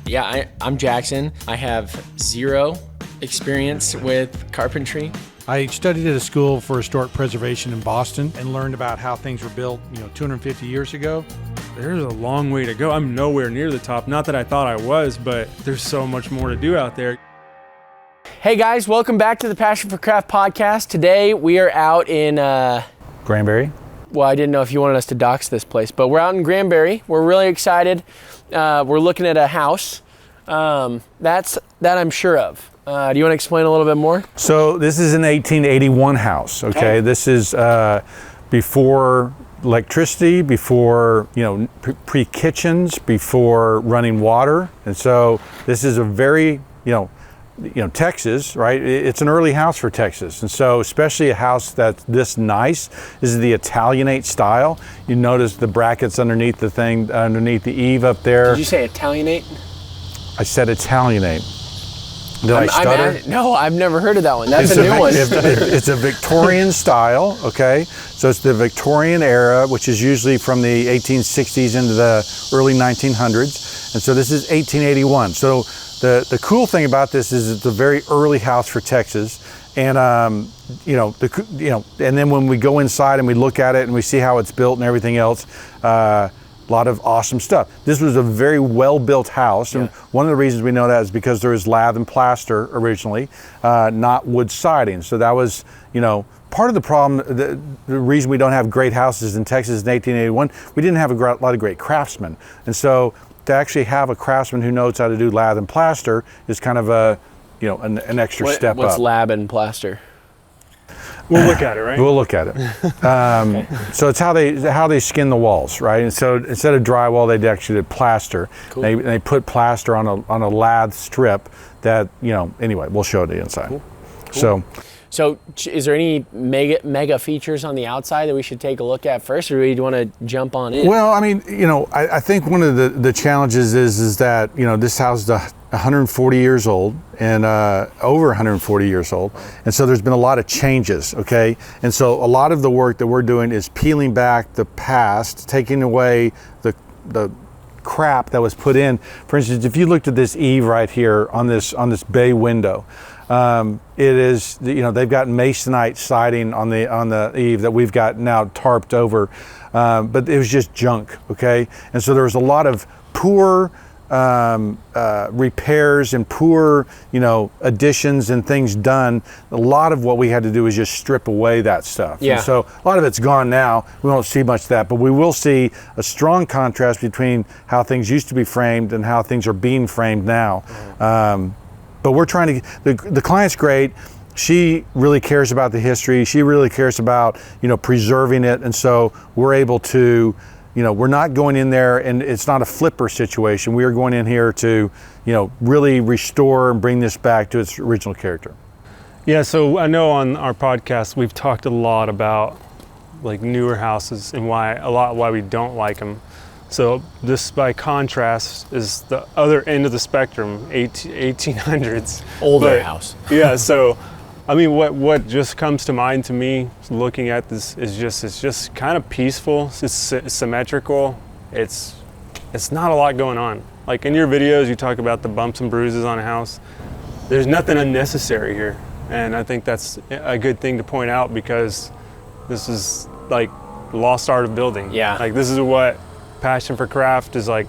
Yeah, I'm Jackson. I have zero experience with carpentry. I studied at a school for historic preservation in Boston and learned about how things were built, 250 years ago. There's a long way to go. I'm nowhere near the top. Not that I thought I was, but there's so much more to do out there. Hey guys, welcome back to the Passion for Craft podcast. Today we are out in Granbury. Well, I didn't know if you wanted us to dox this place, but we're out in Granbury. We're really excited. We're looking at a house. That I'm sure of. Do you want to explain a little bit more? So this is an 1881 house, okay? This is before electricity, before, pre-kitchens, before running water. And so this is a very, Texas, right? It's an early house for Texas. And so especially a house that's this nice, this is the Italianate style. You notice the brackets underneath the thing, underneath the eave up there. Did you say Italianate? I said Italianate. Did I stutter? No, I've never heard of that one. That's a new one. It's a Victorian style, okay? So it's the Victorian era, which is usually from the 1860s into the early 1900s. And so this is 1881. So the cool thing about this is it's a very early house for Texas. And, and then when we go inside and we look at it and we see how it's built and everything else, a lot of awesome stuff. This was a very well-built house, and one of the reasons we know that is because there was lath and plaster originally, not wood siding. So that was, part of the problem. The reason we don't have great houses in Texas in 1881, we didn't have a lot of great craftsmen, and so to actually have a craftsman who knows how to do lath and plaster is kind of a, an extra step up. What's lath and plaster? We'll look at it, right? We'll look at it. So it's how they skin the walls, right? And so instead of drywall, they actually did plaster. Cool. They put plaster on a lath strip that, anyway, we'll show it to you inside. Cool. So is there any mega features on the outside that we should take a look at first, or do you want to jump on in? Well, I mean, I think one of the challenges is that, this house is 140 years old and over 140 years old. And so there's been a lot of changes, okay? And so a lot of the work that we're doing is peeling back the past, taking away the crap that was put in. For instance, if you looked at this eave right here on this bay window, it is, they've got masonite siding on the eave that we've got now tarped over, but it was just junk, okay? And so there was a lot of poor repairs and poor, additions and things done. A lot of what we had to do is just strip away that stuff. Yeah. And so a lot of it's gone now. We won't see much of that, but we will see a strong contrast between how things used to be framed and how things are being framed now. But we're trying to, the client's great. She really cares about the history. She really cares about, preserving it. And so we're able to, we're not going in there and it's not a flipper situation. We are going in here to, really restore and bring this back to its original character. Yeah, so I know on our podcast, we've talked a lot about like newer houses and why we don't like them. So this, by contrast, is the other end of the spectrum, 1800s. Older house. Yeah, so, I mean, what just comes to mind to me looking at this is it's just kind of peaceful, it's symmetrical, it's not a lot going on. Like in your videos, you talk about the bumps and bruises on a house. There's nothing unnecessary here. And I think that's a good thing to point out because this is like the lost art of building. Yeah. Like this is what Passion for Craft is like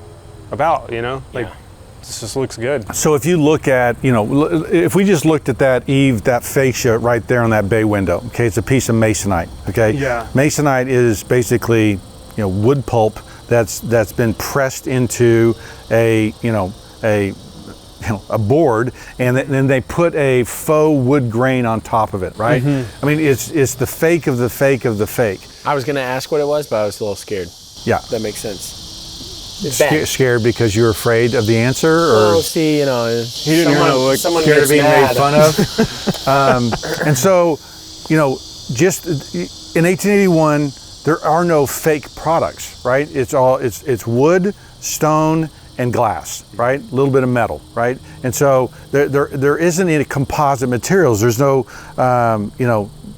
about, this just looks good. So if you look at, if we just looked at that eave, that fascia right there on that bay window, okay, it's a piece of masonite, okay? Yeah. Masonite is basically, wood pulp that's been pressed into a board, and then they put a faux wood grain on top of it, right? Mm-hmm. I mean, it's the fake of the fake of the fake. I was going to ask what it was, but I was a little scared. Yeah. That makes sense. Scared because you're afraid of the answer, or? Oh, see, he didn't want to look scared of being made fun of. And so, just in 1881, there are no fake products, right? It's wood, stone, and glass, right? A little bit of metal, right? And so there isn't any composite materials. There's no,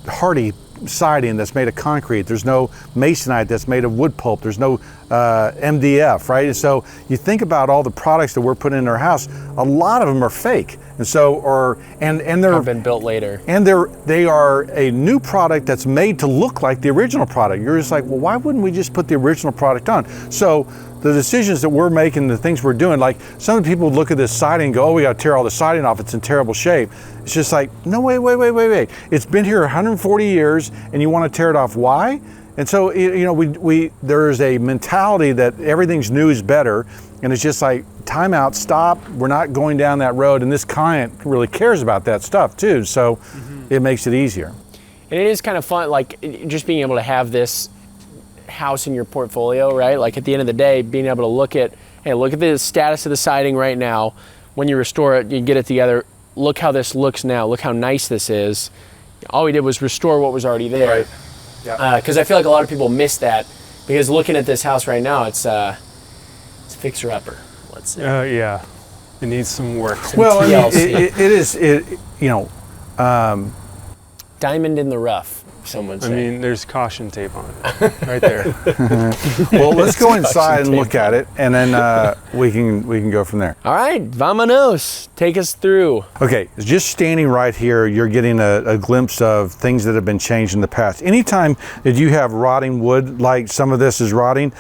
hardy siding that's made of concrete. There's no masonite that's made of wood pulp. There's no MDF, right? And so you think about all the products that we're putting in our house, a lot of them are fake. And so, and they're Have been built later. and they are a new product that's made to look like the original product. You're just like, well, why wouldn't we just put the original product on? So the decisions that we're making, the things we're doing, like some of the people look at this siding and go, oh, we got to tear all the siding off. It's in terrible shape. It's just like, no, wait. It's been here 140 years and you want to tear it off. Why? And so, you know, there's a mentality that everything's new is better. And it's just like, time out, stop. We're not going down that road. And this client really cares about that stuff too. So it makes it easier. And it is kind of fun, like just being able to have this house in your portfolio, right? Like at the end of the day, being able to look at, hey, look at the status of the siding right now. When you restore it, you get it together. Look how this looks now. Look how nice this is. All we did was restore what was already there. Right. Yeah. Because I feel like a lot of people miss that. Because looking at this house right now, it's fixer upper. Let's say. Yeah, it needs some work. Well, I mean, TLC. you know, Diamond in the rough, some would I say. mean, there's caution tape on it, right there. well, let's go inside and look at it, and then we can go from there. All right, vamonos. Take us through. Okay, just standing right here, you're getting a glimpse of things that have been changed in the past. Anytime that you have rotting wood, like some of this is rotting,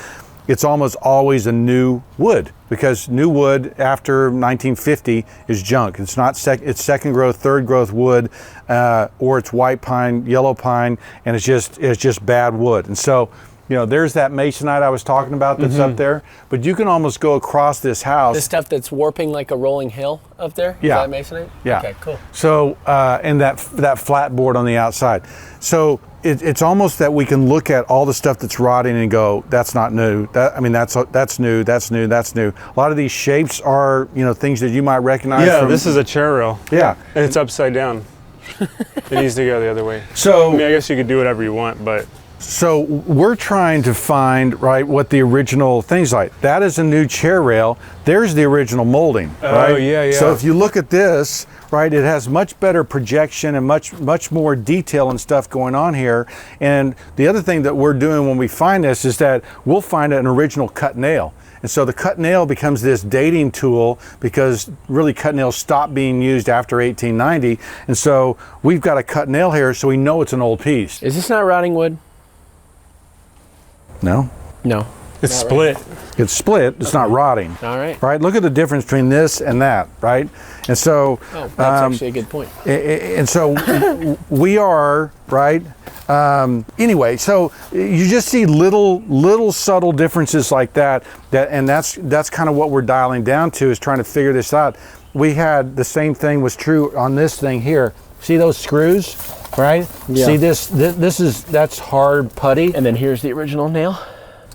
it's almost always a new wood, because new wood after 1950 is junk. It's not it's second growth, third growth wood, or it's white pine, yellow pine, and it's just bad wood. And so, you know, there's that masonite I was talking about that's up there, but you can almost go across this house. This stuff that's warping like a rolling hill up there? Yeah. Is that masonite? Yeah. Okay, cool. So, and that flat board on the outside. So it's almost that we can look at all the stuff that's rotting and go, that's not new. That's new. A lot of these shapes are, you know, things that you might recognize. Yeah, from, this is a chair rail. Yeah. And it's upside down. It needs to go the other way. So, I mean, I guess you could do whatever you want, but So we're trying to find, right, what the original things like. That is a new chair rail. There's the original molding, right? Oh, yeah. So if you look at this, right, it has much better projection and much more detail and stuff going on here. And the other thing that we're doing when we find this is that we'll find an original cut nail. And so the cut nail becomes this dating tool, because really cut nails stopped being used after 1890. And so we've got a cut nail here, so we know it's an old piece. Is this not rotting wood? No? No. it's split. It's split, it's not rotting. All right. Right? Look at the difference between this and that, right? And so, Oh, that's actually a good point. and so we are, right? Anyway, so you just see little subtle differences like that, and that's kind of what we're dialing down to, is trying to figure this out. We had the same thing was true on this thing here. See those screws, right? Yeah. See that's hard putty. And then here's the original nail.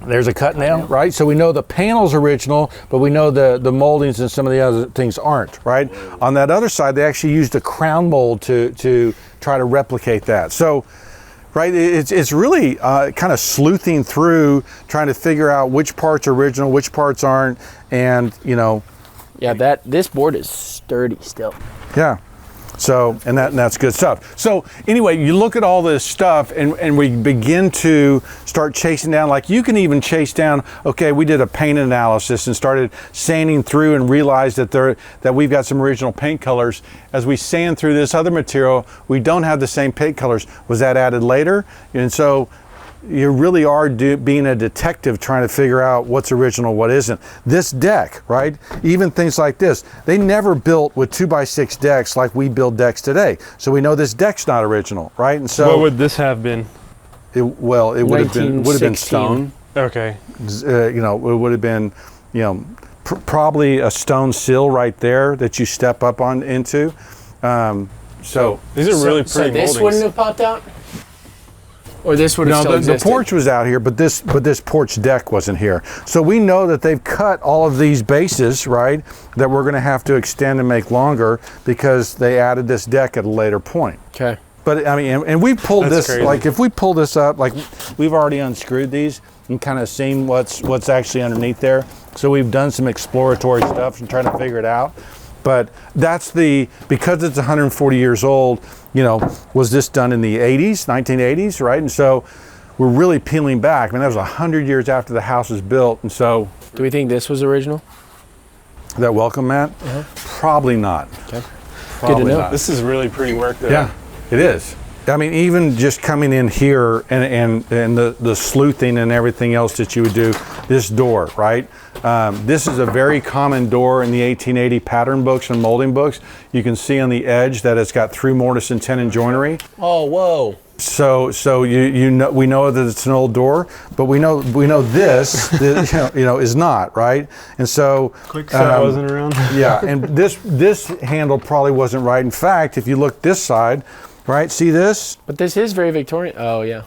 There's a cut nail, right? So we know the panel's original, but we know the moldings and some of the other things aren't, right? On that other side, they actually used a crown mold to try to replicate that. So, right, it's really kind of sleuthing through, trying to figure out which parts are original, which parts aren't, and, you know. Yeah, this board is sturdy still. Yeah. So, and that's good stuff. So anyway, you look at all this stuff and we begin to start chasing down, like you can even chase down, okay, we did a paint analysis and started sanding through and realized that we've got some original paint colors. As we sand through this other material, we don't have the same paint colors. Was that added later? And so you really are being a detective, trying to figure out what's original, what isn't. This deck, right? Even things like this, they never built with 2x6 decks like we build decks today. So we know this deck's not original, right? And so What would this have been? it would have been stone. Okay. You know, it would have been, you know, probably a stone sill right there that you step up on into. So These are really pretty So this moldings. wouldn't have popped out? Or this would have still the existed? porch was out here, but this porch deck wasn't here. So we know that they've cut all of these bases, right, that we're going to have to extend and make longer because they added this deck at a later point. Okay. But I mean, and we pulled That's this, crazy. like if we pull this up, like we've already unscrewed these and kind of seen what's actually underneath there. So we've done some exploratory stuff and trying to figure it out. But that's because it's 140 years old, you know, was this done in the 80s, 1980s, right? And so we're really peeling back. I mean, that was 100 years after the house was built. And so. Do we think this was original? That welcome mat? Probably not. Okay. Probably Good to know. not. This is really pretty work though. Yeah, it is. I mean, even just coming in here and the sleuthing and everything else that you would do, this door, right? This is a very common door in the 1880 pattern books and molding books. You can see on the edge that it's got through mortise and tenon joinery. Oh, whoa. So you know, we know that it's an old door, but we know this you know is not, right? And so Quick set wasn't around. Yeah, and this handle probably wasn't right. In fact, if you look this side, right, see this? But this is very Victorian. Oh, yeah.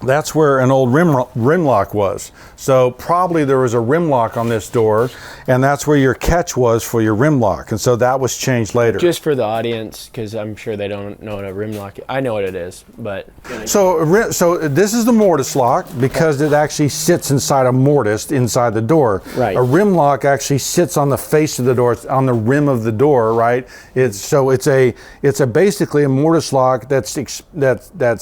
That's where an old rim lock was. So probably there was a rim lock on this door, and that's where your catch was for your rim lock. And so that was changed later. Just for the audience, because I'm sure they don't know what a rim lock is. I know what it is, but. So this is the mortise lock because it actually sits inside a mortise inside the door. Right. A rim lock actually sits on the face of the door, it's on the rim of the door, right? It's basically a mortise lock that's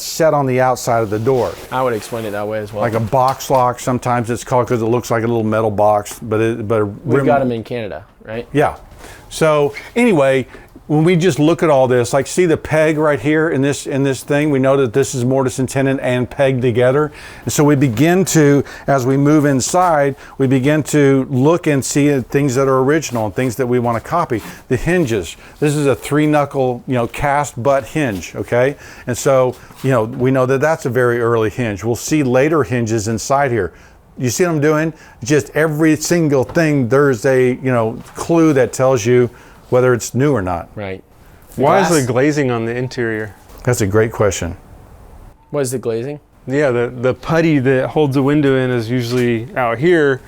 set on the outside of the door. I would explain it that way as well. Like a box lock, sometimes it's called because it looks like a little metal box, but a We've got them in Canada, right? Yeah. So anyway, when we just look at all this, like see the peg right here in this thing, we know that this is mortise and tenon and pegged together. And so we begin to, as we move inside, we begin to look and see things that are original and things that we want to copy. The hinges. This is a 3-knuckle, you know, cast butt hinge, okay? And so, you know, we know that that's a very early hinge. We'll see later hinges inside here. You see what I'm doing? Just every single thing, there's a, you know, clue that tells you whether it's new or not. Right. Why is the glazing on the interior? That's a great question. What is the glazing? Yeah, the putty that holds the window in is usually out here,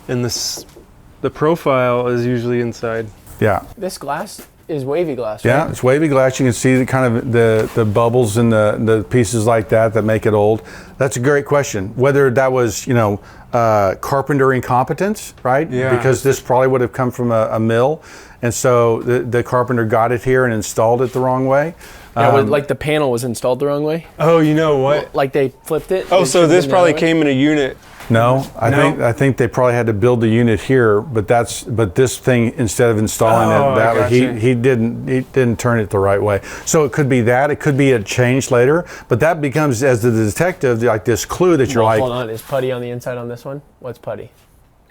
and the profile is usually inside. Yeah. This glass is wavy glass, Yeah, right? it's wavy glass. You can see the kind of the bubbles and the pieces like that make it old. That's a great question. Whether that was, you know, carpenter incompetence, right? Yeah. Because this probably would have come from a mill. And so the carpenter got it here and installed it the wrong way. Yeah, like the panel was installed the wrong way. Oh, you know what? Like they flipped it. Oh, It so should've this been the probably other way? came in a unit. No, No? I think they probably had to build the unit here, but this thing, instead of installing Oh, it that I way, gotcha. he didn't turn it the right way. So it could be that, it could be a change later, but that becomes, as the detective, like this clue that you're Well, like, hold on. Is putty on the inside on this one? What's putty?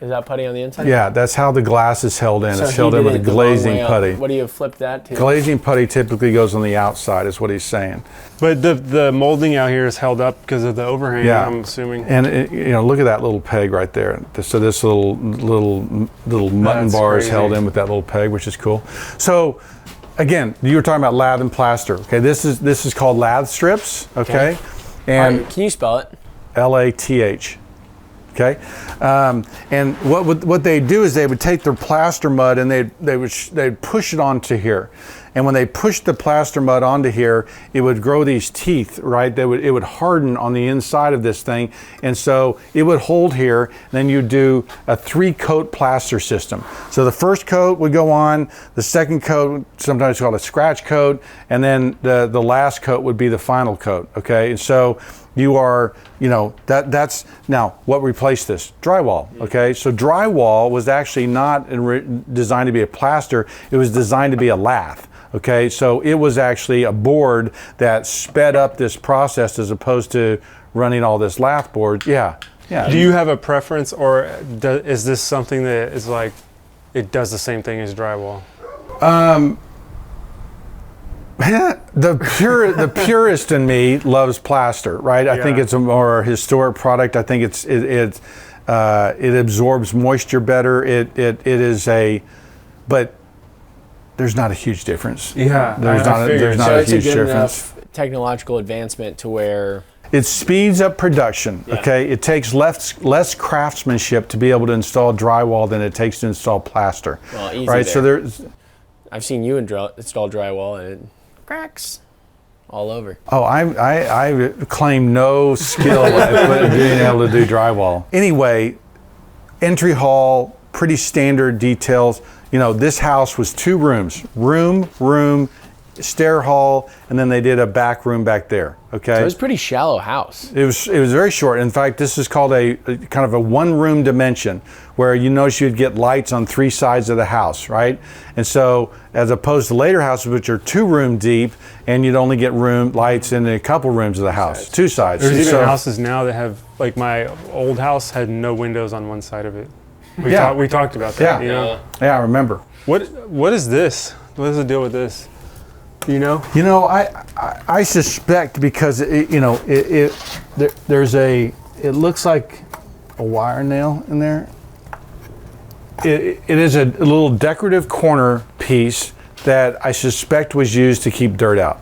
Is that putty on the inside? yeah, that's how the glass is held in. So It's he held in did with a it the wrong glazing way up. putty. What do you flip that to? Glazing putty typically goes on the outside, is what he's saying. But the molding out here is held up because of the overhang, Yeah. I'm assuming. And you know, look at that little peg right there. So this little mutton That's bar is crazy. held in with that little peg, which is cool. So again, you were talking about lath and plaster. Okay, this is called lath strips. Okay, and Can you spell it? Lath. Okay, and what they do is they would take their plaster mud and they'd push it onto here, and when they pushed the plaster mud onto here, it would grow these teeth, right? It would harden on the inside of this thing, and so it would hold here. And then you do a 3-coat plaster system. So the first coat would go on, the second coat, sometimes called a scratch coat, and then the last coat would be the final coat. Okay, and so you are, you know, that's now what replaced this? Drywall. Okay, so drywall was actually not designed to be a plaster, it was designed to be a lath. Okay, so it was actually a board that sped up this process as opposed to running all this lath board. Yeah. Do you have a preference, or is this something that is like, it does the same thing as drywall? The purist in me loves plaster, right? I think Yeah. it's a more historic product. I think it absorbs moisture better. It is but there's not a huge difference. Yeah, there's I figured. not So a it's a huge good difference. enough technological advancement to where It speeds up production. Yeah. Okay, it takes less craftsmanship to be able to install drywall than it takes to install plaster. Well, easy right? So there. there's. I've seen you install drywall and it cracks all over. Oh, I claim no skill at being able to do drywall. Anyway, entry hall, pretty standard details. You know, this house was 2 rooms, room, stair hall, and then they did a back room back there. Okay, So it was a pretty shallow house. it was very short. In fact, this is called a kind of a 1-room dimension, where you notice you'd get lights on 3 sides of the house, right? And so, as opposed to later houses, which are 2-room deep, and you'd only get lights in a couple rooms of the house, 2 sides. There's And even so- houses now that have, like my old house had no windows on one side of it. We talked about that. Yeah. You know? Yeah, I remember. What is this? What is the deal with this? Do you know? You know, I suspect because it looks like a wire nail in there. It is a little decorative corner piece that I suspect was used to keep dirt out.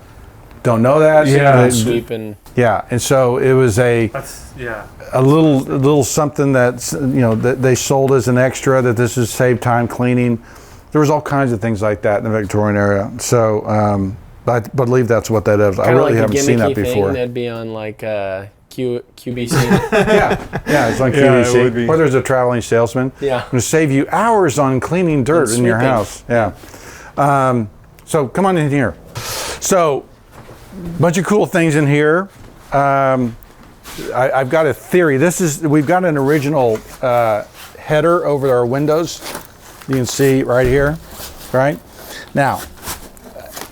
Don't know that. Yeah. Sweeping. Yeah, and so it was a little something that's that they sold as an extra, that this is save time cleaning. There was all kinds of things like that in the Victorian era. So I believe that's what that is. I really haven't seen that before. That'd be on like QBC. Yeah, it's on Yeah, QVC. it would be. Or there's a traveling salesman. Yeah. Going to save you hours on cleaning dirt in your sweeping. house. Yeah. So come on in here. So, bunch of cool things in here. I've got a theory. We've got an original header over our windows. You can see right here, right? Now,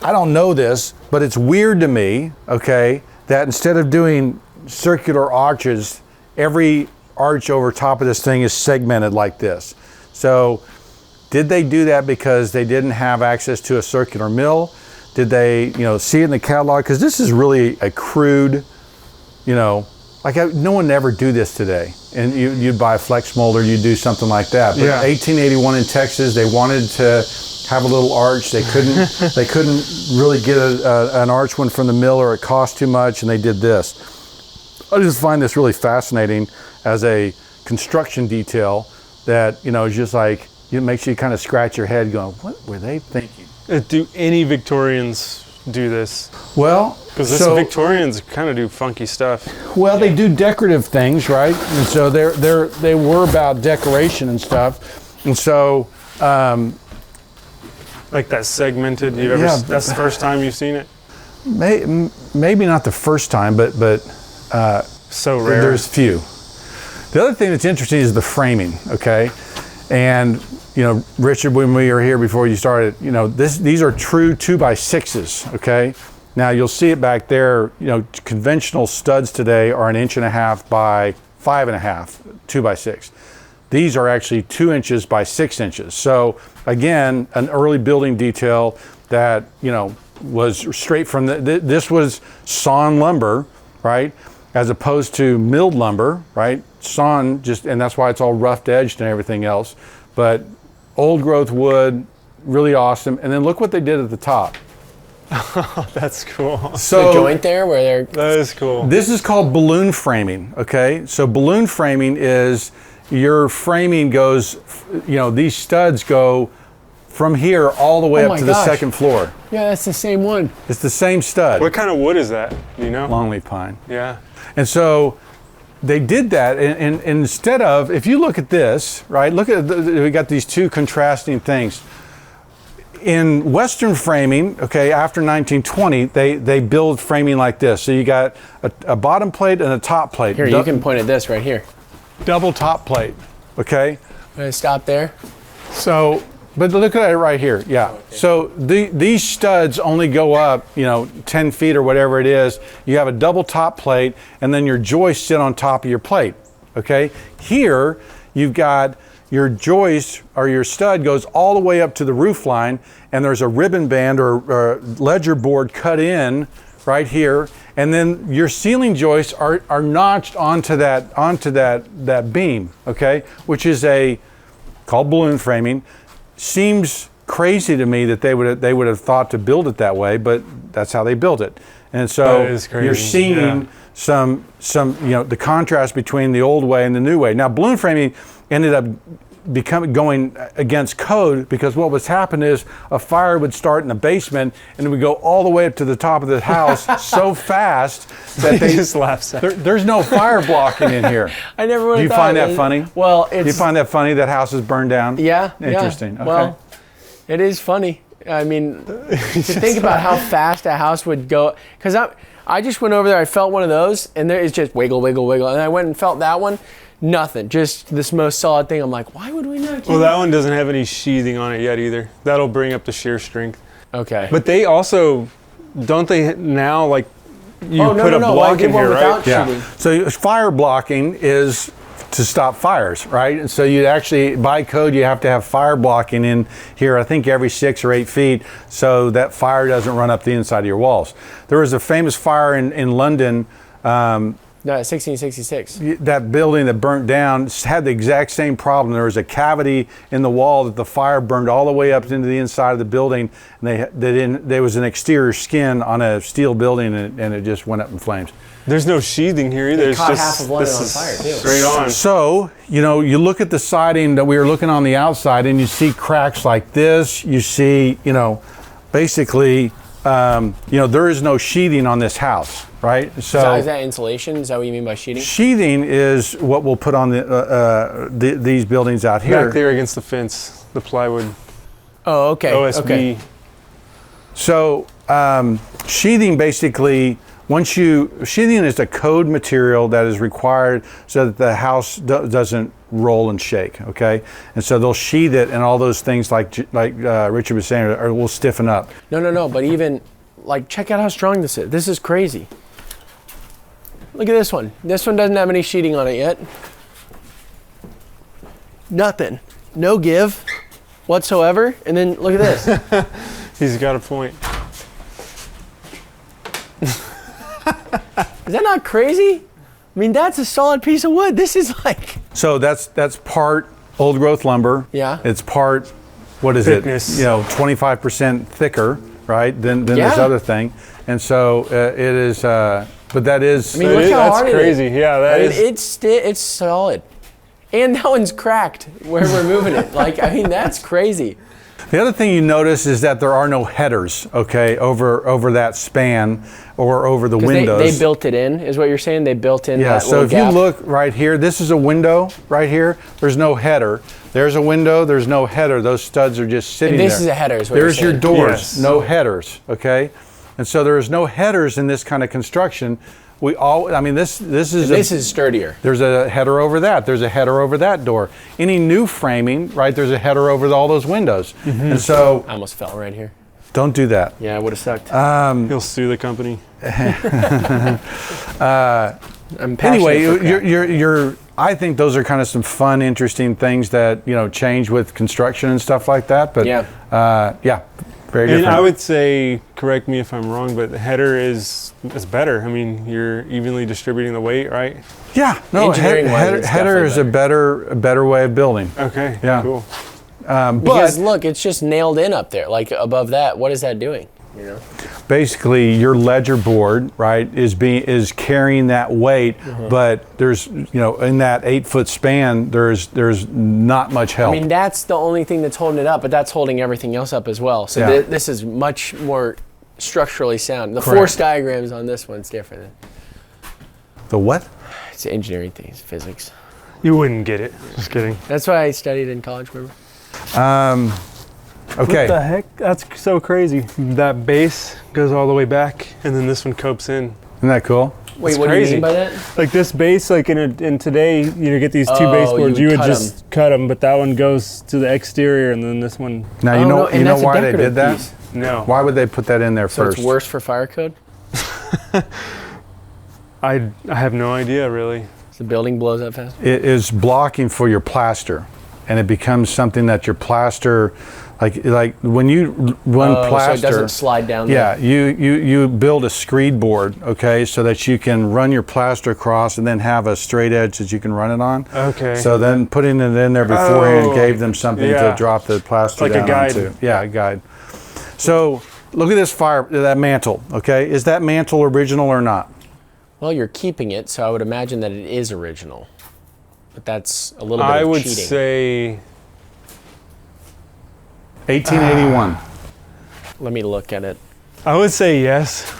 I don't know this, but it's weird to me, okay, that instead of doing circular arches, every arch over top of this thing is segmented like this. So, did they do that because they didn't have access to a circular mill? Did they, see it in the catalog? Because this is really a crude, no one ever do this today. And you'd buy a flex molder, you'd do something like that. But Yeah. 1881 in Texas, they wanted to have a little arch. They couldn't really get an arch one from the mill, or it cost too much, and they did this. I just find this really fascinating as a construction detail that, is just like, it makes you kind of scratch your head going, what were they thinking? Do any Victorians do this? Well, Because Victorians kind of do funky stuff. well, they do decorative things, right? And so they were about decoration and stuff. And so, Like that segmented. Yeah. That's the first time you've seen it. maybe not the first time, but So rare. there's few. The other thing that's interesting is the framing, okay? And, Richard, when we were here before you started, these are true 2x6s, okay? Now you'll see it back there, conventional studs today are 1.5 inches by 5.5, 2x6. These are actually 2 inches by 6 inches. So again, an early building detail that, was straight from this was sawn lumber, right? As opposed to milled lumber, right? Sawn and that's why it's all roughed edged and everything else. But old growth wood, really awesome. And then look what they did at the top. That's cool. So The joint there where they're That is cool. this is called balloon framing, okay? So balloon framing is your framing goes, these studs go from here all the way Oh up to my the gosh. second floor. yeah, that's the same one. It's the same stud, What kind of wood is that? Do you know? longleaf pine. Yeah. And so they did that, and instead of, if you look at this, right, we got these two contrasting things. In Western framing, okay, after 1920, they build framing like this. So you got a bottom plate and a top plate. Here, you can point at this right here. double top plate, okay? Can I stop there? So, but look at it right here, yeah. So these studs only go up, 10 feet or whatever it is. You have a double top plate, and then your joists sit on top of your plate, okay? Here, you've got your joist or your stud goes all the way up to the roof line, and there's a ribbon band or ledger board cut in right here, and then your ceiling joists are notched onto that beam, okay? Which is called balloon framing. Seems crazy to me that they would have thought to build it that way, but that's how they built it. And so That is crazy, you're seeing yeah. some the contrast between the old way and the new way. Now balloon framing ended up going against code, because what was happening is a fire would start in the basement and it would go all the way up to the top of the house so fast that they just laughs at it. there's no fire blocking in here. I never would Do have you thought. find that funny? Well, Do you find that funny that houses burn down? Yeah. Interesting. Yeah. Okay. Well, it is funny. I mean, to think about how fast a house would go. Because I just went over there, I felt one of those, and there is just wiggle, wiggle, wiggle. And I went and felt that one, nothing. Just this most solid thing. I'm like, why would we not keep Well, that one doesn't have any sheathing on it yet either. That'll bring up the shear strength. Okay. But they also, don't they now, like, you Oh, no, put no, a no. block I did in one here, without right? sheathing. Yeah. So fire blocking is to stop fires, right? And so you actually, by code, you have to have fire blocking in here, I think every 6 or 8 feet, so that fire doesn't run up the inside of your walls. There was a famous fire in London. No, 1666. That building that burnt down had the exact same problem. There was a cavity in the wall that the fire burned all the way up into the inside of the building, and there was an exterior skin on a steel building, and it just went up in flames. The's no sheathing here either. It's caught just, half of London this on is fire, too. straight on. So, you look at the siding that we were looking on the outside, and you see cracks like this. You see, basically, there is no sheathing on this house, right? So is that insulation? Is that what you mean by sheeting? Sheathing is what we'll put on these buildings out here. Back there against the fence, the plywood. Oh, okay. OSB. Okay. So sheathing basically, sheathing is a code material that is required so that the house doesn't roll and shake, okay? And so they'll sheath it, and all those things like Richard was saying will stiffen up. No, but even, check out how strong this is. This is crazy. Look at this one. This one doesn't have any sheeting on it yet. Nothing. No give whatsoever. And then look at this. He's got a point. Is that not crazy? I mean, that's a solid piece of wood. This is like... So that's part old growth lumber. Yeah. It's part, what is Thickness. it? 25% thicker, right? Than this Yeah. other thing. And so it is, but that is... I mean, look how That's hard crazy. it is. Yeah, that is. It's solid. And that one's cracked where we're moving it. That's crazy. The other thing you notice is that there are no headers, okay, over that span or over the windows. They built it in, is what you're saying? They built in that so little if gap. you look right here, this is a window right here. There's no header. There's a window. There's no header. Those studs are just sitting And there. this is a header, is what There's you're your saying. doors. Yes. No headers, okay? And so there is no headers in this kind of construction. This is sturdier. There's a header over that. There's a header over that door. Any new framing, right? There's a header over all those windows. Mm-hmm. And so I almost fell right here. don't do that. Yeah, it would have sucked. He'll sue the company. I'm passionate Anyway, for crap. you're. I think those are kind of some fun, interesting things that change with construction and stuff like that. But Yeah. very And different. I would say, correct me if I'm wrong, but the header is better. I mean, you're evenly distributing the weight, right? yeah, no, Engineering-wise, it's header is a definitely better way of building. Okay. Yeah. Cool. Because But look, it's just nailed in up there, above that. What is that doing? basically, your ledger board, right, is carrying that weight. But there's in that 8-foot span, there's not much help. I mean, that's the only thing that's holding it up, but that's holding everything else up as well. So Yeah. this is much more structurally sound. The Correct. force diagrams on this one's different. the what? It's engineering things, physics. You wouldn't get it. Just kidding. That's why I studied in college, remember? Okay. What the heck? That's so crazy. That base goes all the way back, and then this one copes in. Isn't that cool? Wait, It's what do you crazy. mean by that? Like this base, in today, get these two Oh, baseboards. you You would would cut just cut them, but that one goes to the exterior, and then this one, Now Oh, you know no, and you know that's a why they decorative did that. piece. no. Why would they put that in there So first? it's worse for fire code? I have no idea really. The building blows up fast? It is blocking for your plaster, and it becomes something that your plaster, like when you run plaster, so it doesn't slide down Yeah, there. you build a screed board, okay, so that you can run your plaster across and then have a straight edge that you can run it on. Okay. So then putting it in there beforehand Oh, gave them something yeah. to drop the plaster Like a down guide. onto. Yeah, a guide. So look at this that mantle, okay? Is that mantle original or not? Well, you're keeping it, so I would imagine that it is original. But that's a little bit I of would cheating. say 1881. Let me look at it. I would say yes.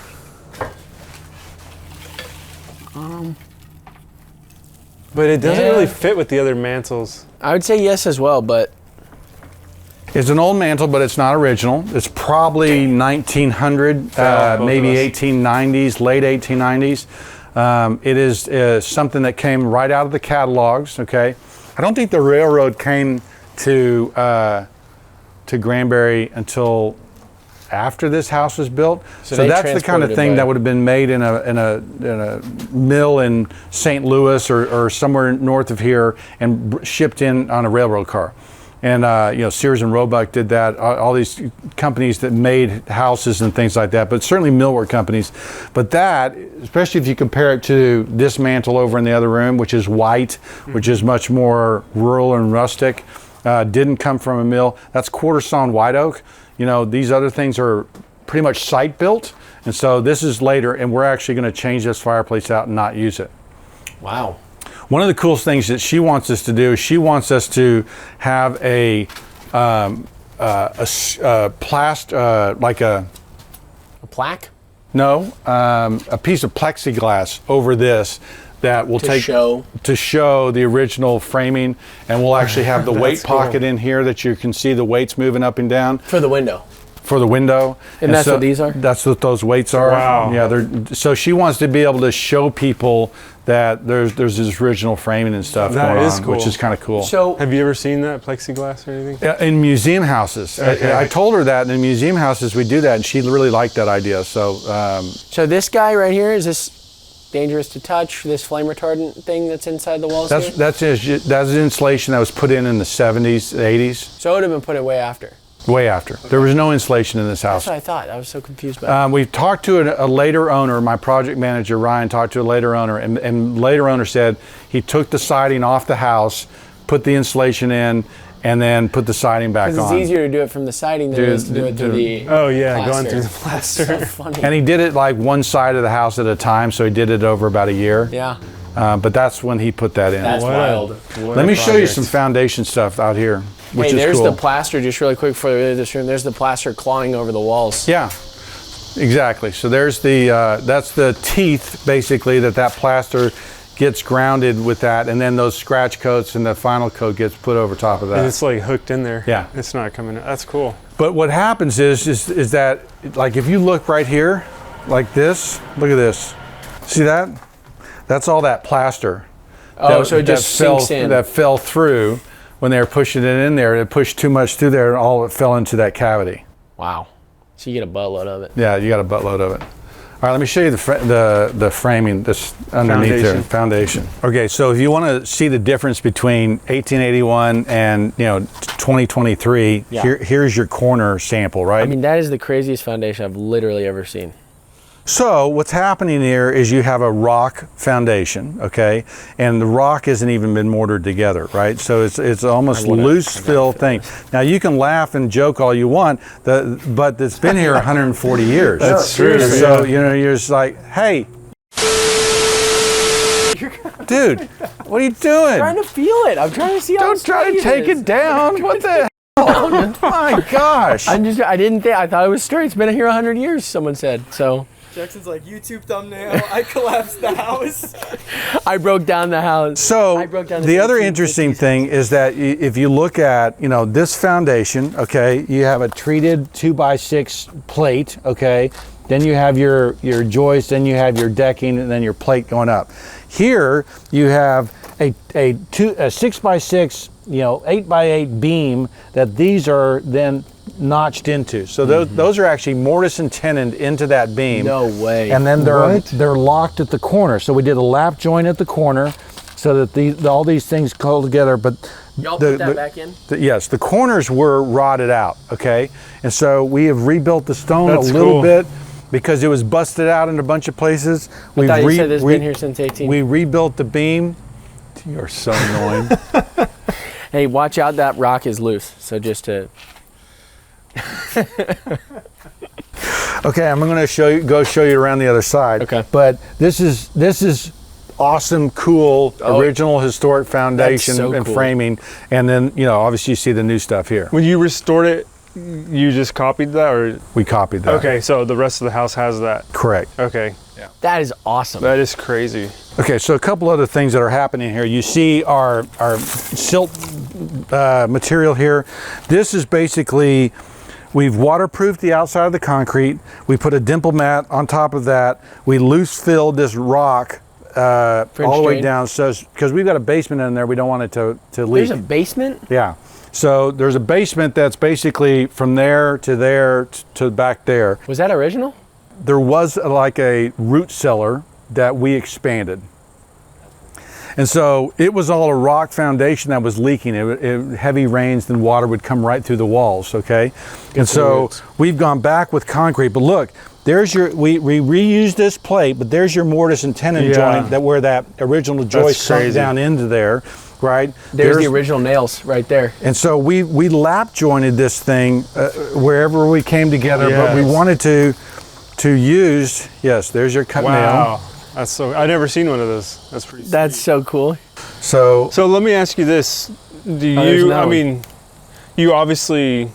But it doesn't Yeah. really fit with the other mantles. I would say yes as well, but It's an old mantle, but it's not original. It's probably 1900, maybe 1890s, late 1890s. It is something that came right out of the catalogs. Okay, I don't think the railroad came to Granbury until after this house was built. So they that's the kind of transported it thing by- that would have been made in a mill in St. Louis or somewhere north of here and shipped in on a railroad car. And Sears and Roebuck did that. All these companies that made houses and things like that, but certainly millwork companies. But that, especially if you compare it to this mantle over in the other room, which is white, which is much more rural and rustic, didn't come from a mill. That's quarter sawn white oak. These other things are pretty much site built, and so this is later, and we're actually going to change this fireplace out and not use it. wow. One of the coolest things that she wants us to do is she wants us to have a plaster, like A plaque a piece of plexiglass over this that will to show the original framing, and we'll actually have the weight cool. pocket in here that you can see the weights moving up and down for the window. for the window. And that's what these are? That's what those weights are. Wow. Yeah, so she wants to be able to show people that there's this original framing and stuff That going is on, cool. which is kind of cool. So Have you ever seen that plexiglass or anything? In museum houses, Okay. I told her that in museum houses we do that, and she really liked that idea. So so this guy right here, is this dangerous to touch? This flame retardant thing that's inside the walls here? that's an installation that was put in the 70s, 80s, So it would have been put away after. way after. There was no insulation in this house. That's what I thought. I was so confused by it. We've talked to a later owner. My project manager Ryan talked to a later owner, and later owner said he took the siding off the house, put the insulation in, and then put the siding back Because on. it's easier to do it from the siding than it is to do it through the Oh yeah, plaster. going through the plaster. So funny. And he did it like one side of the house at a time, so he did it over about a year. Yeah, But that's when he put that in. that's wild. Let me show you some foundation stuff out here, which Hey, is there's cool. the plaster, just really quick before we leave this room, there's the plaster clawing over the walls. Yeah, exactly. So there's that's the teeth basically that plaster gets grounded with that, and then those scratch coats and the final coat gets put over top of that. And it's like hooked in there. Yeah. It's not coming out. That's cool. But what happens is that, like, if you look right here, like this, look at this. See that? That's all that plaster. Oh, so it just sinks in. That fell through when they were pushing it in there. It pushed too much through there, and all of it fell into that cavity. Wow. So you get a buttload of it. Yeah, you got a buttload of it. All right, let me show you the framing this underneath there, foundation. Okay, so if you want to see the difference between 1881 and 2023, Yeah. here's your corner sample, right? I mean, that is the craziest foundation I've literally ever seen. So what's happening here is you have a rock foundation, okay, and the rock hasn't even been mortared together, right? So it's almost loose fill thing. Now you can laugh and joke all you want, but it's been here 140 years. That's true, And so yeah. you're just like, hey, dude, what are you doing? I'm trying to feel it. I'm trying to see how Don't try to take it down. What the hell? My gosh. I thought it was straight. It's been here 100 years, someone said. So Jackson's like, YouTube thumbnail, I collapsed the house. I broke down the house. So I broke down the other 1850s. interesting thing is that if you look at this foundation, okay, you have a treated 2x6 plate, okay, then you have your joist, then you have your decking, and then your plate going up. Here you have a 6x6, 8x8 beam that these are then notched into. So those are actually mortise and tenoned into that beam. No way. And then they're locked at the corner. So we did a lap joint at the corner so that all these things go together. But Y'all put that back in? yes, the corners were rotted out, okay? And so we have rebuilt the stone That's a little cool. bit because it was busted out in a bunch of places. I thought you said this has been here since 18. We rebuilt the beam. You're so annoying. Hey, watch out, that rock is loose. So just to... Okay, I'm going to go show you around the other side. Okay. But this is awesome, cool, original historic foundation so and cool. framing, and then obviously you see the new stuff here. When you restored it, you just copied that, or? We copied that. Okay, so the rest of the house has that. Correct. Okay. That is awesome. That is crazy. Okay, so a couple other things that are happening here. You see our silt material here. This is basically, we've waterproofed the outside of the concrete. We put a dimple mat on top of that. We loose filled this rock all the way drain. down, so because we've got a basement in there, we don't want it to leak. There's a basement? Yeah. So there's a basement that's basically from there to back there. Was that original? There was like a root cellar that we expanded. And so it was all a rock foundation that was leaking. Heavy rains, then water would come right through the walls, okay? And so we've gone back with concrete, but look, there's we reused this plate, but there's your mortise and tenon joint where that original joist sunk down into there, right? There's the original nails right there. And so we lap jointed this thing wherever we came together, but we wanted to use, yes, there's your cut nail. That's so, I've never seen one of those. That's pretty That's sweet. so cool. So let me ask you this. Do you, I mean, you obviously,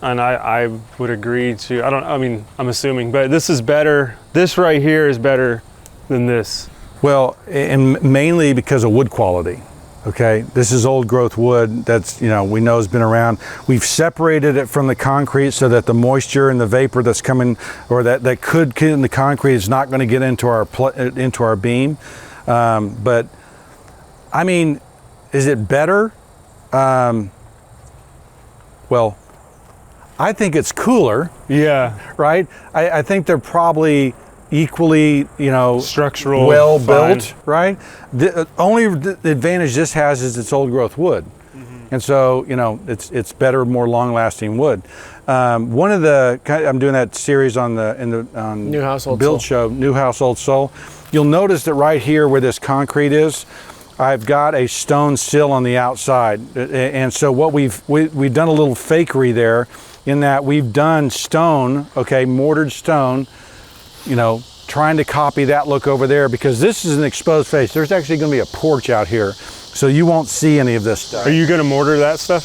and I would agree to, I'm assuming, but this is better, this right here is better than this. Well, and mainly because of wood quality. Okay, this is old growth wood that's, we know has been around. We've separated it from the concrete so that the moisture and the vapor that's coming, or that could get in the concrete, is not going to get into our beam. But I mean, is it better? Well, I think it's cooler. Yeah. Right? I think they're probably equally, structural, well built, right? The only advantage this has is it's old growth wood, and so it's better, more long lasting wood. One of the, I'm doing that series on New House Old Build Soul. Show, New House Old Soul. You'll notice that right here where this concrete is, I've got a stone sill on the outside, and so what we've done a little fakery there, in that we've done stone, mortared stone. Trying to copy that look over there, because this is an exposed face. There's actually going to be a porch out here, so you won't see any of this stuff. Are you going to mortar that stuff?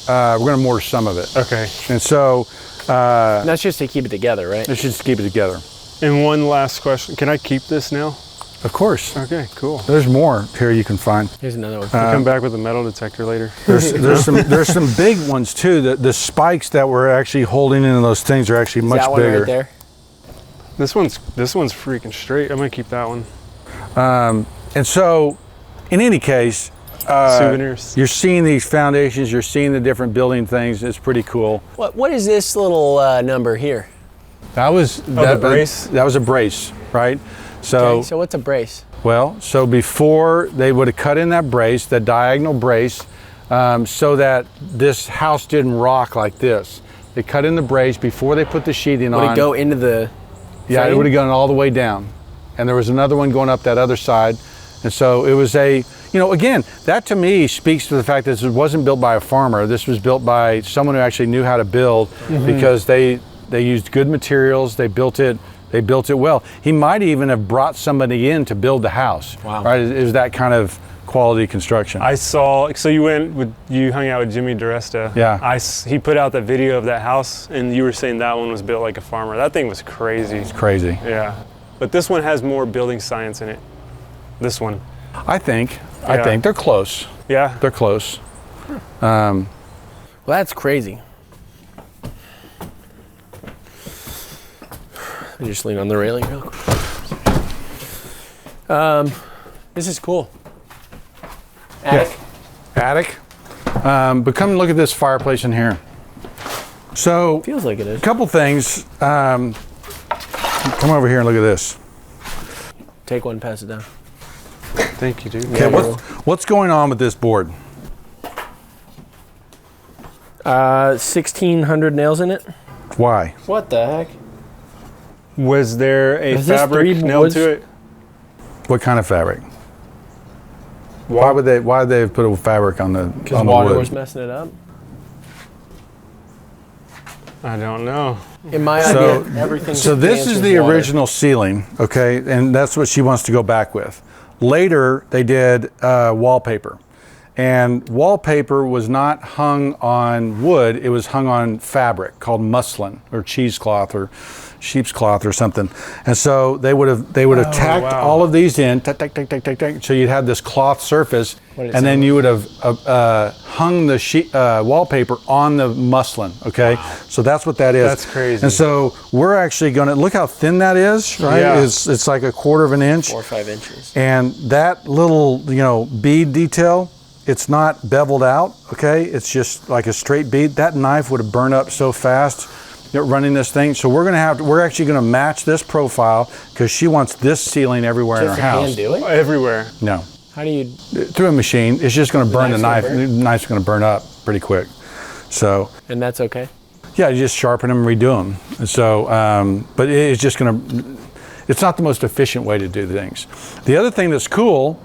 We're going to mortar some of it. Okay. And so that's just to keep it together, right? let's just keep it together. And one last question. Can I keep this now? Of course. Okay, cool. There's more here you can find. Here's another one. I'll come back with a metal detector later. There's some big ones too. The spikes that we're actually holding into those things are actually much that one bigger. right there? This one's freaking straight. I'm gonna keep that one. And so, in any case, souvenirs. You're seeing these foundations. You're seeing the different building things. It's pretty cool. What is this little number here? That was the brace. That was a brace, right? So, So what's a brace? well, so before they would have cut in that brace, that diagonal brace, so that this house didn't rock like this. They cut in the brace before they put the sheathing on. Would it go into the Yeah, it frame? would have gone all the way down. And there was another one going up that other side. And so it was again, that to me speaks to the fact that this wasn't built by a farmer. This was built by someone who actually knew how to build, because they used good materials. They built it well. He might even have brought somebody in to build the house. Wow. Right? It was that kind of quality construction. I saw. So you hung out with Jimmy DiResta. Yeah. He put out that video of that house, and you were saying that one was built like a farmer. That thing was crazy. It's crazy. Yeah. But this one has more building science in it. This one. I think they're close. Yeah. They're close. Well, that's crazy. Let me just lean on the railing real quick. This is cool. Attic. Attic. But come and look at this fireplace in here. So, Feels like it is. a couple things. Come over here and look at this. Take one, pass it down. Thank you, dude. Okay, what's going on with this board? 1,600 nails in it. Why? What the heck? Was there a Is this fabric three nailed woods? to it? What kind of fabric? Why would they put a fabric on the Because on the water wood? was messing it up. I don't know. In my So- idea, everything. So this is the water. original ceiling, okay, and that's what she wants to go back with. Later, they did wallpaper, And wallpaper was not hung on wood, it was hung on fabric called muslin or cheesecloth or sheep's cloth or something. And so they would have tacked all of these in, tack, tack, tack, tack, tack, tack, so you'd have this cloth surface, and then you would have hung the wallpaper on the muslin, okay? Wow. So that's what that is. That's crazy. And so we're actually gonna, look how thin that is, right? Yeah. It's like 1/4 of an inch. 4 or 5 inches. And that little, bead detail, it's not beveled out, okay? It's just like a straight bead. That knife would have burned up so fast running this thing. So we're actually gonna match this profile because she wants this ceiling everywhere in her house. Hand do it? Everywhere. No. How do you? Through a machine. It's just gonna burn the knife. Gonna burn? The knife's gonna burn up pretty quick. So. And that's okay? Yeah, you just sharpen them and redo them. So, but it's just gonna, it's not the most efficient way to do things. The other thing that's cool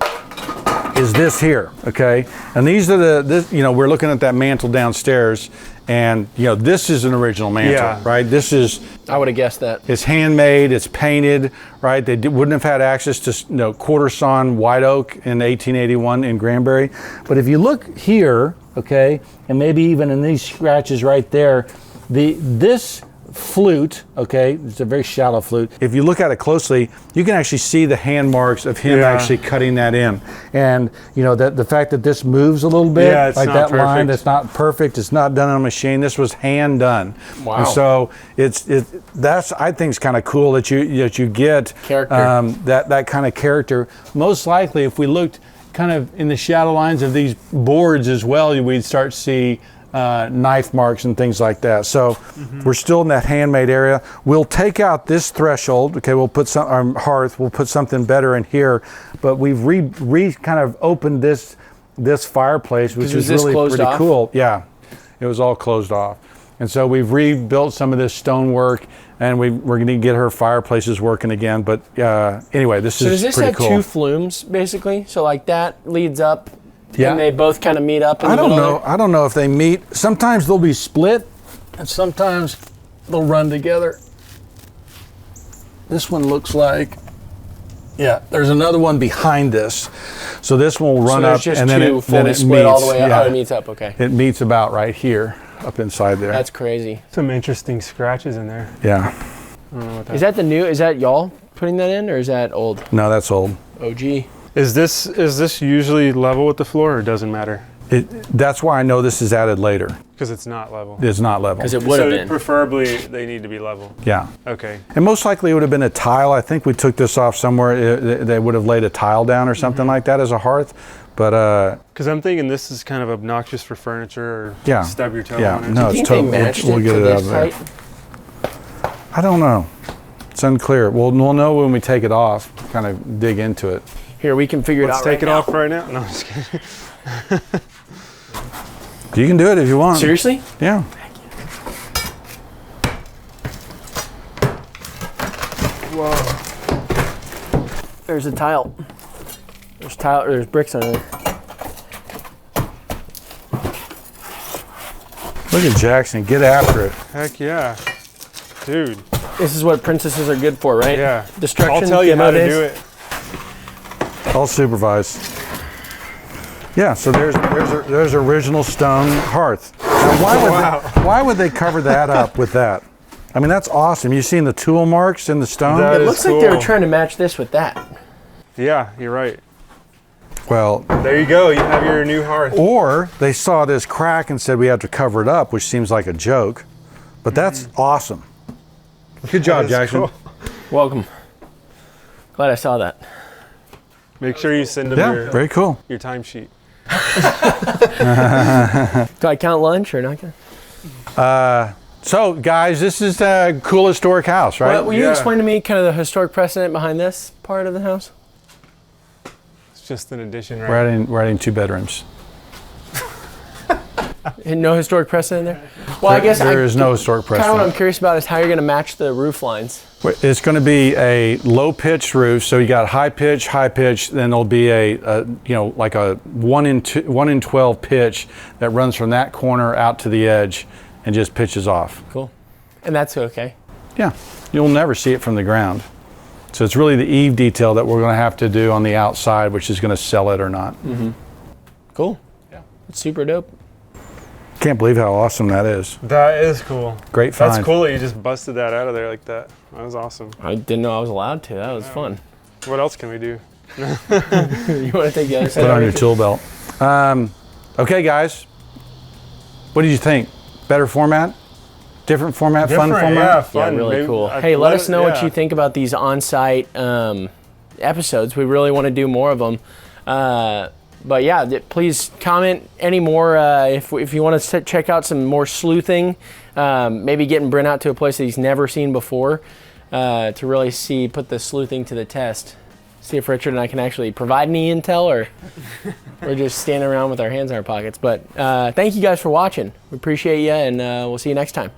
is this here, okay? And these are we're looking at that mantle downstairs, and this is an original mantle, right? This is, I would have guessed that. it's handmade, it's painted, right? They wouldn't have had access to quarter sawn white oak in 1881 in Granbury. But if you look here, okay, and maybe even in these scratches right there, this flute, okay, it's a very shallow flute. If you look at it closely, you can actually see the hand marks of him actually cutting that in. And the fact that this moves a little bit, like that perfect line, that's not perfect, it's not done on a machine, this was hand done. Wow. And so that's, I think, is kind of cool that you get character. That kind of character. Most likely, if we looked kind of in the shadow lines of these boards as well, we'd start to see knife marks and things like that. So we're still in that handmade area. We'll take out this threshold. Okay, we'll put our hearth. We'll put something better in here. But we've kind of opened this fireplace, which is really pretty cool. Yeah, it was all closed off. And so we've rebuilt some of this stonework, and we're going to get her fireplaces working again. But anyway, this is pretty cool. So does this have 2 flumes, basically? So like that leads up, yeah, and they both kind of meet up in the middle there? I don't know if they meet. Sometimes they'll be split, and sometimes they'll run together. This one looks like, yeah, there's another one behind this. So this one will run up, and then it meets. All the way up. yeah. Oh, it meets up, okay. It meets about right here, up inside there. That's crazy. Some interesting scratches in there. Yeah. I don't know what that Is that the new, is that y'all putting that in, or is that old? No, that's old. OG. Is this usually level with the floor, or it doesn't matter? That's why I know this is added later. Because it's not level. It's not level. Because it would have been. Preferably, they need to be level. Yeah. Okay. And most likely it would have been a tile. I think we took this off somewhere. They would have laid a tile down or something like that as a hearth. But because I'm thinking this is kind of obnoxious for furniture, or stub your toe on it. No, Do you it's think totally. they matched We'll it get for it out this of there. height? I don't know. It's unclear. We'll know when we take it off. Kind of dig into it. Here, we can figure it out Let's take right it now. off right now. No, I'm just kidding. You can do it if you want. Seriously? Yeah. Whoa. There's a tile. There's bricks under there. Look at Jackson. Get after it. Heck yeah, dude. This is what princesses are good for, right? Yeah. Destruction. I'll tell you how to do it. I'll supervise. Yeah, so there's original stone hearth. Now, why would they cover that up with that? I mean, that's awesome. You seen the tool marks in the stone? That It is looks like they were cool. trying to match this with that. Yeah, you're right. Well, There you go. You have your new hearth. or they saw this crack and said we have to cover it up, which seems like a joke. But that's awesome. Good job, That is Jackson. cool. Welcome. Glad I saw that. Make sure you send them Yeah, very cool. your timesheet. Do I count lunch or not? So, guys, this is a cool historic house, right? Will you Yeah. explain to me kind of the historic precedent behind this part of the house? It's just an addition, right? We're adding 2 bedrooms. And no historic precedent there? Well, I guess there is no historic kind of what I'm precedent. curious about is how you're going to match the roof lines. It's going to be a low pitch roof, so you got high pitch, then there'll be a like a 1 in 12 pitch that runs from that corner out to the edge and just pitches off. Cool. And that's okay. Yeah, you'll never see it from the ground. So it's really the eave detail that we're going to have to do on the outside, which is going to sell it or not. Cool. It's super dope. Can't believe how awesome that is. That is cool. Great find. That's cool that you just busted that out of there like that. That was awesome. I didn't know I was allowed to. That was fun. What else can we do? You want to take the other side? Put on your tool belt. Okay, guys. What did you think? Better format? Different format? Fun format? Yeah, Yeah, fun. really Maybe- cool. I- Hey, let us it- know what yeah. you think about these on-site episodes. We really want to do more of them. But yeah, please comment any more if you want to check out some more sleuthing. Maybe getting Brent out to a place that he's never seen before to really put the sleuthing to the test. See if Richard and I can actually provide any intel, or we're just standing around with our hands in our pockets. But thank you guys for watching. We appreciate you, and we'll see you next time.